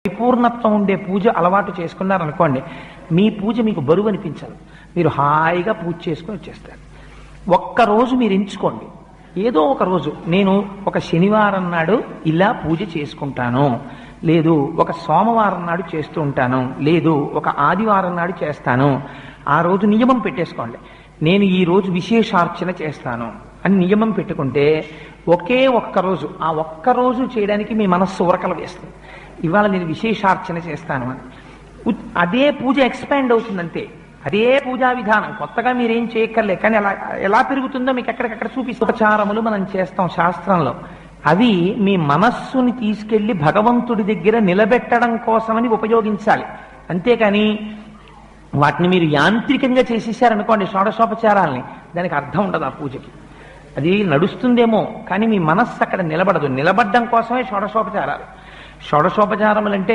పరిపూర్ణత్వం ఉండే పూజ అలవాటు చేసుకున్నారనుకోండి, మీ పూజ మీకు బరువు అనిపించదు. మీరు హాయిగా పూజ చేసుకుని వచ్చేస్తారు. ఒక్కరోజు మీరు ఎంచుకోండి, ఏదో ఒక రోజు నేను ఒక శనివారం నాడు ఇలా పూజ చేసుకుంటాను, లేదు ఒక సోమవారం నాడు చేస్తూ ఉంటాను, లేదు ఒక ఆదివారం నాడు చేస్తాను. ఆ రోజు నియమం పెట్టేసుకోండి. నేను ఈ రోజు విశేషార్చన చేస్తాను అని నియమం పెట్టుకుంటే ఒకే ఒక్కరోజు, ఆ ఒక్కరోజు చేయడానికి మీ మనస్సు ఉరకలు వేస్తుంది. ఇవాళ నేను విశేషార్చన చేస్తాను అని అదే పూజ ఎక్స్పాండ్ అవుతుందంతే. అదే పూజా విధానం, కొత్తగా మీరేం చేయక్కర్లే. కానీ అలా ఎలా పెరుగుతుందో మీకు ఎక్కడికక్కడ చూపిస్తూ ఉపచారములు మనం చేస్తాం శాస్త్రంలో. అవి మీ మనస్సుని తీసుకెళ్లి భగవంతుడి దగ్గర నిలబెట్టడం కోసమని ఉపయోగించాలి. అంతేకాని వాటిని మీరు యాంత్రికంగా చేసేసారనుకోండి షోడశోపచారాల్ని, దానికి అర్థం ఉండదు ఆ పూజకి. అది నడుస్తుందేమో కానీ మీ మనస్సు అక్కడ నిలబడదు. నిలబడ్డం కోసమే షోడశోపచారాలు. షోడశోపచారములంటే